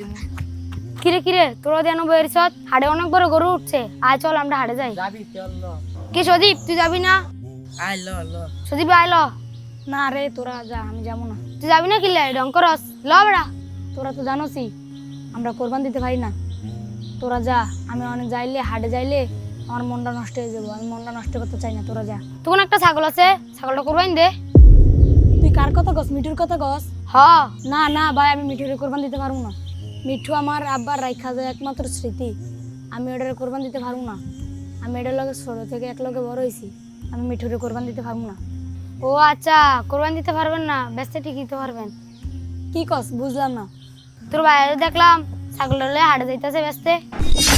দিমু। কিরে কিরে তোরা দেন বইরিস হাড়ে অনেক বড় গরু উঠছে আয় চল আমরা হাড়ে যাই যাবি চল ল। কি সদীপ তুই যাবি না আয় ল ল। সদীপ আইলো না রে তোরা যা আমি যাবো না তুই যাবি না কিলে ডঙ্করস ল বেড়া তোরা তো জানোসই আমরা কোরবান দিতে পারি না তোরা যা আমি অনেক যাইলে হাটে যাইলে আমার মনটা নষ্ট হয়ে যাবো আমি মনটা নষ্ট করতে চাই না তোরা যা তখন একটা ছাগল আছে ছাগলটা কোরবান দে তুই কার কথা কস মিঠুর কথা কস হ না না ভাই আমি মিঠুরে কোরবান দিতে পারবো না মিঠু আমার আব্বার রাইখা যায় একমাত্র স্মৃতি আমি ওটারে কোরবান দিতে পারবো না আমি এটার লগে ছোট থেকে এক লগে বড় হয়েছি আমি মিঠুরে কোরবান দিতে পারবো না ও আচ্ছা কোরবান দিতে পারবেন না ব্যস্ত ঠিক দিতে পারবেন কি কস বুঝলাম না তোর বাইরে দেখলাম ছাগলের হাটে যাইতেছে ব্যস্তে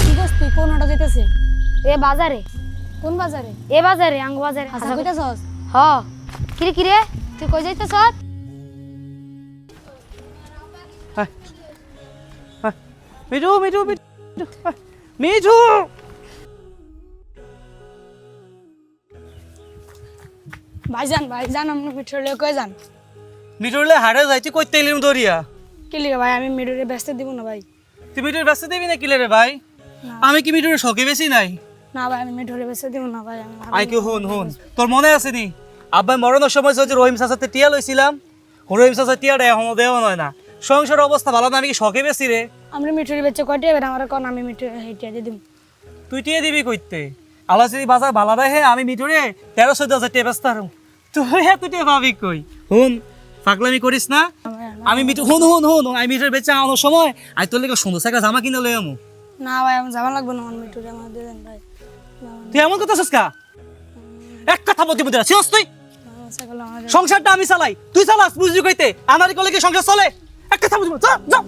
কি কস তুই কোন হাটে যাইতেছে এ বাজারে কোন বাজারে এ বাজারে আঙ্গ বাজারে আচ্ছা কইতাছস হ কিরে কিরে তুই কই যাইতেছস মিঠু মিঠু মিঠু মিঠু ভাইজান আপনি মিঠুরে কই যান মিঠুরলে হাড়ে যাইতে কইতে এলিম দরিয়া। কি লিখা ভাই আমি মিঠুরে ব্যস্ত দিব না ভাই তুই মিঠুর ব্যস্ত দিবি না কিলে রে ভাই? আমি কি মিঠুর শখে বেশি নাই? না ভাই আমি মিঠুরে ব্যস্ত দিব না ভাই আমি আই কি হুন হুন তোর মনে আছে নি আব্বা মরণের সময় যে রহিম চাচাতে টিয়া লইছিলাম রহিম চাচা টিয়াটা এখনো দেওয়া নয় না সংসার অবস্থা ভালো না আমি কি শখে বেশি রে? আমরা মিঠুরে বেচে কয়টা এবার আমার কোন আমি মিঠু হেইটা দিয়ে দিব তুই টিয়া দিবি কইতে আল্লাহ যদি বাজার ভালো রাখে আমি মিঠুরে 13-14,000 টিয়া বেচতে পারুম তুই এত টিয়া পাবি কই? হুন পাগলামি করিস না আমি মিঠু হুন হুন হুন আমি মিঠুর বেচে আনার সময় আই তোর লেগে সুন্দর একটা জামা কিনে লই আমু। না ভাই আমি যাবা লাগবে না আমার মিঠুরে আমার দিয়ে দেন ভাই তুই এমন কথা কা এক কথা বলতে বলতে আছিস তুই ছাগল আমার সংসারটা আমি চালাই তুই চালাস বুঝলি কইতে আমার কলে কি সংসার চলে এক কথা বুঝবো যা যা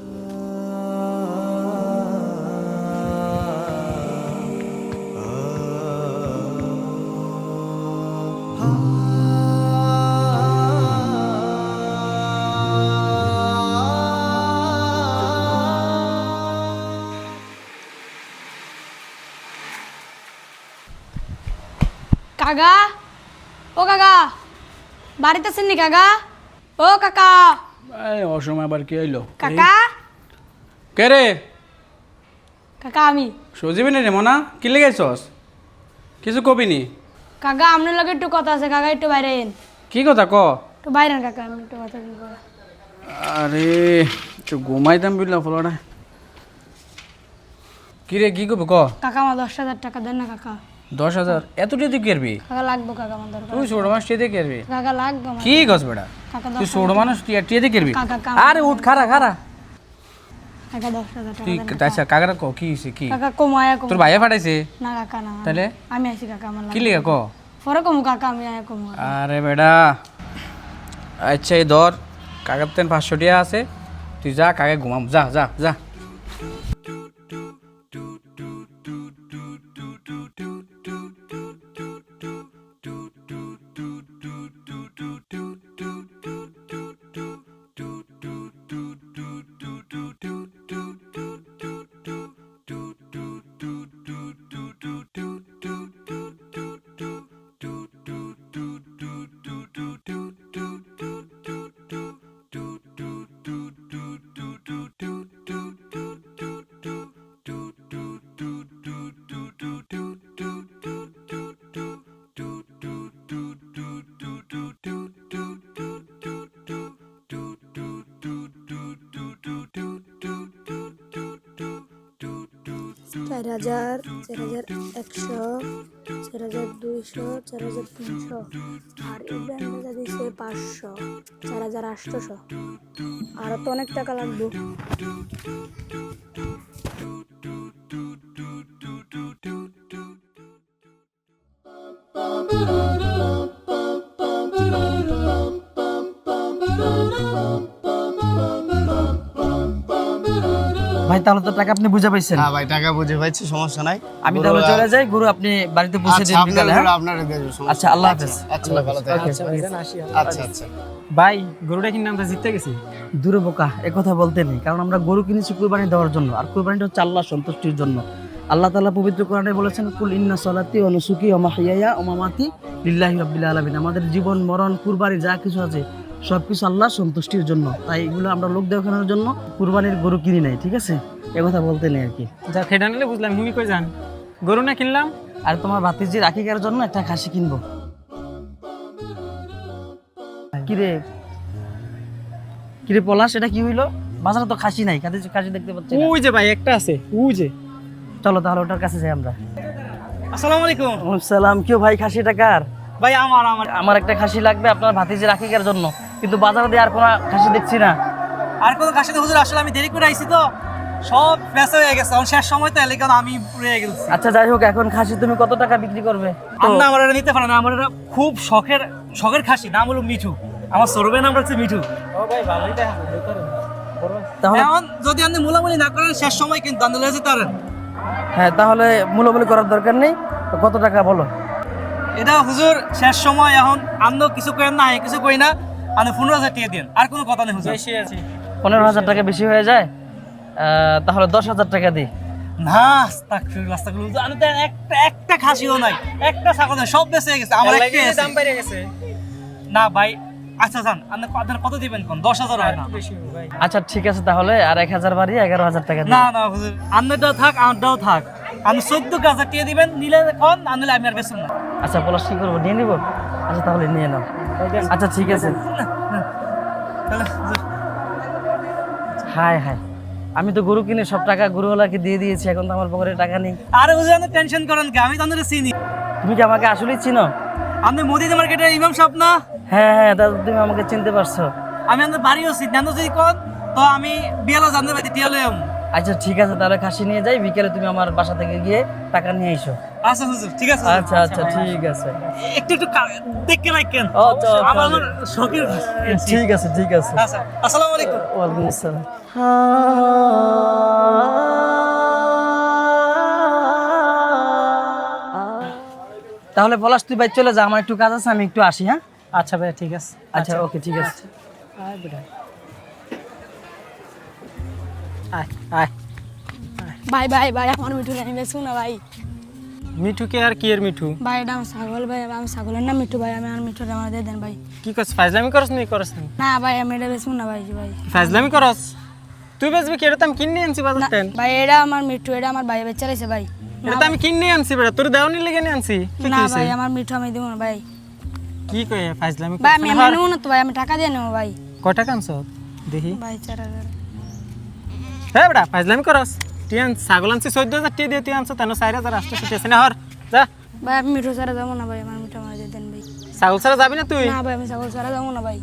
কাকা ও কাকা বাড়িতে আছেন নি কাকা ও কাকা এই অসময় আবার কি হইলো কাকা কে রে কাকা আমি সজিবি রে মনা কি লেগেছস কিছু কবি নি কাকা আপনার লগে একটু কথা আছে কাকা একটু বাইরে আইন কি কথা ক একটু বাইরে আন কাকা আমি একটু কথা বলবো আরে একটু ঘুমাইতাম বিল্লা ফলোটা কি রে কি কবি ক কাকা আমার 10,000 টাকা দেন না কাকা 10,000 এত টিয়া তুই কেরবি কাকা লাগবে কাকা আমার দরকার তুই ছোট মানুষ টিয়া দিয়ে কেরবি কাকা লাগবে আমার কি গছ বেটা কাকা তুই ছোট মানুষ টিয়া দিয়ে কেরবি কাকা কাম আরে উঠ খারা খারা কাকা 10,000 টাকা তুই দেন আচ্ছা কাকারা ক কি হইছে কি কাকা কমায়া কম তোর ভাইয়া ফাটাইছে না কাকা না তাহলে আমি আইছি কাকা আমার কি লাগবে লিগা ক পরে কম কাকা আমি আয়া কম আরে বেটা আচ্ছা এই ধর কাকার তেন 500 টাকা আছে তুই যা কাকে ঘুমাম যা যা যা চার হাজার 4,100 4,200 4,300 আর এই ব্যান্ডটা দিছে 500 4,800 আর তো অনেক টাকা লাগবে ভাই তাহলে তো টাকা আপনি বুঝে পাইছেন হ্যাঁ ভাই টাকা বুঝে পাইছি সমস্যা নাই আমি তাহলে চলে যাই গরু আপনি বাড়িতে পৌঁছে দিন আপনার বিকালে গরু হ্যাঁ? আপনারে দেব সমস্যা আচ্ছা আল্লাহ হাফেজ আচ্ছা ভাই, ভালো থাকেন আচ্ছা আচ্ছা ভাই গরুটা কিনে আমরা জিততে গেছি দূরে বোকা একথা বলতে নেই কারণ আমরা গরু কিনেছি কুরবানি দেওয়ার জন্য আর কুরবানিটা হচ্ছে আল্লাহর সন্তুষ্টির জন্য আল্লাহ তাআলা পবিত্র কোরআনে বলেছেন কুল ইন্না সলাতি ওয়া নুসুকি ওয়া মাহইয়ায়া ওয়া মামাতি লিল্লাহি রাব্বিল আলামিন আমাদের জীবন মরণ কুরবানি যা কিছু আছে সব কিছু আল্লাহ সন্তুষ্টির জন্য, তাই এগুলো আমরা লোক দেখানোর জন্য কুরবানির গরু কিনি নাই, ঠিক আছে? এ কথা বলতে নেই আর কি। যা খেডা নিলে বুঝলাম, হুমি কই যান? গরু না কিনলাম? আর তোমার ভাতিজির আকিকার জন্য একটা খাসি কিনবো। কিরে কিরে পলাশ, এটা কি হইলো? বাজারে তো খাসি নাই, খাসি দেখতে পাচ্ছি না। ওই যে ভাই একটা আছে, ওই যে। চলো তাহলে ওটার কাছে যাই আমরা। আসসালামু আলাইকুম। সালাম। কেউ ভাই, খাসিটা কার? ভাই আমার আমার একটা খাসি লাগবে আপনার ভাতিজির আকিকার জন্য, কিন্তু বাজারে দিয়ে আর কোনো খাসি দেখছি না। আর কোনো খাসি তো হুজুর, আসলে আমি দেরি করে আইছি তো, সব বেচা হয়ে গেছে, এখন শেষ সময় তো এলে, কারণ আমি রয়ে গেছি। আচ্ছা যাই হোক, এখন খাসি তুমি কত টাকা বিক্রি করবে? আমরা আমার এটা নিতে পারেন, আমার এটা খুব শখের খাসি, নাম হলো মিঠু, আমার সরবে নাম হচ্ছে মিঠু। ও ভাই ভালোই দেখা যায়। তাহলে এখন যদি আপনি মুলামুলি না করেন, শেষ সময় কিন্তু আপনি লয়ে যেতে পারেন। হ্যাঁ, তাহলে মূল্যমূল্য করার দরকার নেই। তো কত টাকা বলো? এটা হুজুর শেষ সময়, এখন আপনি কিছু করেন না, আমি কিছু করি না, আপনি 15,000 টাকা দিন, আর কোনো কথা নেই হুজুর। বেশি আছে। 15,000 টাকা বেশি হয়ে যায়? তাহলে 10,000 টাকা দিই। না, আস্তাগফিরুল্লাহ, আস্তাগফিরুল্লাহ, আমি তো একটা খাসিও নাই, একটা ছাগল নাই, সব বেঁচে গেছে, আমার একটাই আছে। দাম বেড়ে গেছে। না ভাই, আচ্ছা যান, আপনার কত দিবেন কোন? 10,000 হয় না? বেশি ভাই। আচ্ছা ঠিক আছে, তাহলে আর 1,000 বাড়িয়ে 11,000 টাকা দিই। না না হুজুর, আপনারটাও থাক, আমারটাও থাক, আপনি 14,000 টাকা দিবেন, নিলে কোন, আনলে আমি আর বেচুন না। আচ্ছা পলাশ, কি করবো, নিয়ে নিবো? আচ্ছা তাহলে নিয়ে নাও। আচ্ছা ঠিক আছে। তাহলে হুজুর, হাই হাই, আমি তো গরু কিনে সব টাকা গরুওয়ালাকে দিয়ে দিয়েছি, এখন তো আমার পকেটে টাকা নেই। আরে হুজুর, আপনি টেনশন করেন কি, আমি তো আপনাদের চিনি। তুমি কি আমাকে আসলেই চিনো? আপনি মদিনা মার্কেটের ইমাম সাহেব না? হ্যাঁ হ্যাঁ, দাদা তুমি আমাকে চিনতে পারছো। আমি আপনার বাড়িও চিনি, জানো যদি কোন, তো আমি বিয়ালা জানতে পারি, টিয়া লই আমি। আচ্ছা ঠিক আছে, তাহলে খাসি নিয়ে যাই, বিকেলে তুমি আমার বাসা থেকে গিয়ে টাকা নিয়ে এসো। আচ্ছা হুজুর, ঠিক আছে হুজুর। আচ্ছা আচ্ছা ঠিক আছে। একটু দেখে রাখেন, আচ্ছা, আচ্ছা, আমার শখের। ঠিক আছে ঠিক আছে। আচ্ছা, আসসালামু আলাইকুম। ওয়ালাইকুম আসসালাম। তাহলে পলাশ, তুই ভাই চলে যা, আমার একটু কাজ আছে, আমি একটু আসি। হ্যাঁ আচ্ছা ভাই ঠিক আছে। আচ্ছা ওকে ঠিক আছে। আয় বেটা। আয় আয়। ভাই ভাই ভাই, আমার মিঠু আমি বেচবো না ভাই। মিঠুকে আর কি এর মিঠু? ভাই এটা আমার ছাগল ভাই, আমি ছাগলের না মিঠু ভাই, আমি আর মিঠুটা আমার দিয়ে দেন ভাই। কি করছ? ফাজলামি করছ নি? করছ নি? না ভাই, আমি এটা বেচবো না ভাই। ভাই ফাজলামি করছ? তুই বেচবি কি? এটা তো আমি কিনে আনছি বাজার না থেকে। ভাই, এটা আমার মিঠু, এটা আমার ভাই বেচা রয়েছে ভাই। এটা তো আমি কিনে আনছি বেটা, তোর দেওয়ানি লেগে নিয়ে আনছি। কি না কইছে? ভাই, আমার মিঠু আমি দেবো না ভাই। কি কই ফাজলামি ভাই করছ? আমি নেবো না তো ভাই, আমি টাকা দিয়ে নেবো ভাই। কয় টাকা আনছ দেখি? ভাই 4,000। হ্যাঁ বেটা, ফাজলামি করছ? তুই আন ছাগল আনছি 14,000 টাকা দিয়ে তুই আনছ, তেন 4,800 আছে না? হর যা। ভাই আমি মিঠু ছাড়া যাবো না ভাই, আমার মিঠু আমার দিয়ে দেন ভাই। ছাগল ছাড়া যাবি না তুই? না ভাই, আমি ছাগল ছাড়া যাবো না ভাই।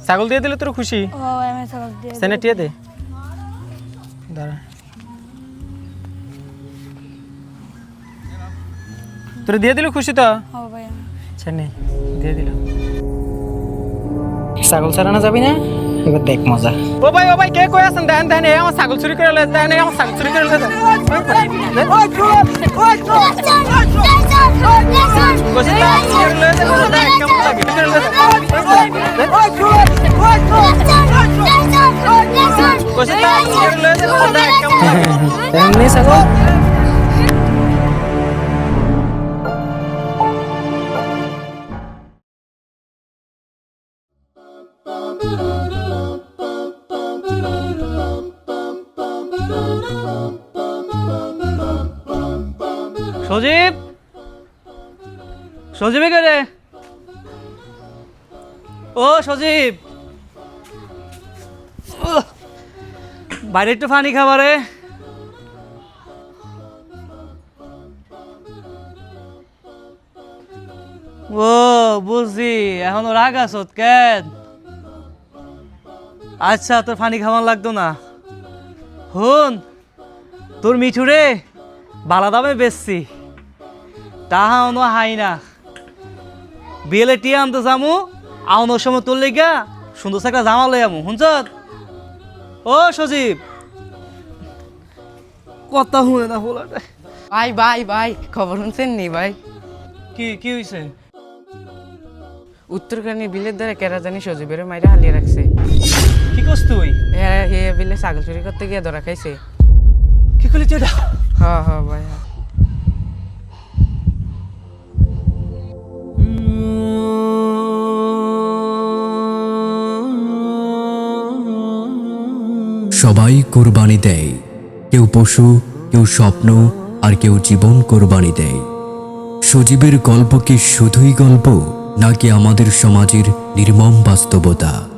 ছাগল দিয়ে দিলে তোর খুশি? ও ভাই, আমি ছাগল দিয়ে সেনে টিয়ে দে। দাঁড়া, তোর দিয়ে দিল খুশি তো? ও ভাই ছেনে দিয়ে দিল। ছাগল ছাড়ানো যাবি না? এবার দেখ মজা। ও ভাই কে কই আছেন? দেখেন দেখেন, এই আমার ছাগল চুরি করে লে, দেখেন এই আমার ছাগল চুরি করে লে। কোসে তা চুরি করে লে, দেখ কেমন লাগে করে লে। কোসে তা চুরি করে লে, দেখ কেমন লাগে। এমনি ছাগল সজীব, সজীব কে রে? ও সজীব, বাইরে একটু পানি খাবারে। ও বুঝছি, এখনো রাগ আছত কেন? আচ্ছা, তোর পানি খাওয়ান লাগতো না। হুন, তোর মিঠু রে বালা দামে বেচছি, তাহা অনো হাই না। বিয়েলে টিয়া আনতে যামু, আউনোর সময় তোর লেগা সুন্দর একটা জামা লই আমু, শুনছ? ও সজীব, কথা শুনে না বলাটা। ভাই ভাই ভাই, খবর শুনছেন নি ভাই? কি হয়েছে? উত্তরকানি বিলের দ্বারা কেরা জানি সজীবের মাইরা হালিয়ে রাখছে। কি করছ তুই? হ্যাঁ হে বিলে ছাগল চুরি করতে গিয়ে ধরা খাইছে। কি করলি তুই? হ্যাঁ হ্যাঁ ভাই হ্যাঁ। সবাই কোরবানি দেয়, কেউ পশু, কেউ স্বপ্ন, আর কেউ জীবন কোরবানি দেয়। সজীবের গল্প কি শুধুই গল্প, নাকি আমাদের সমাজের নির্মম বাস্তবতা?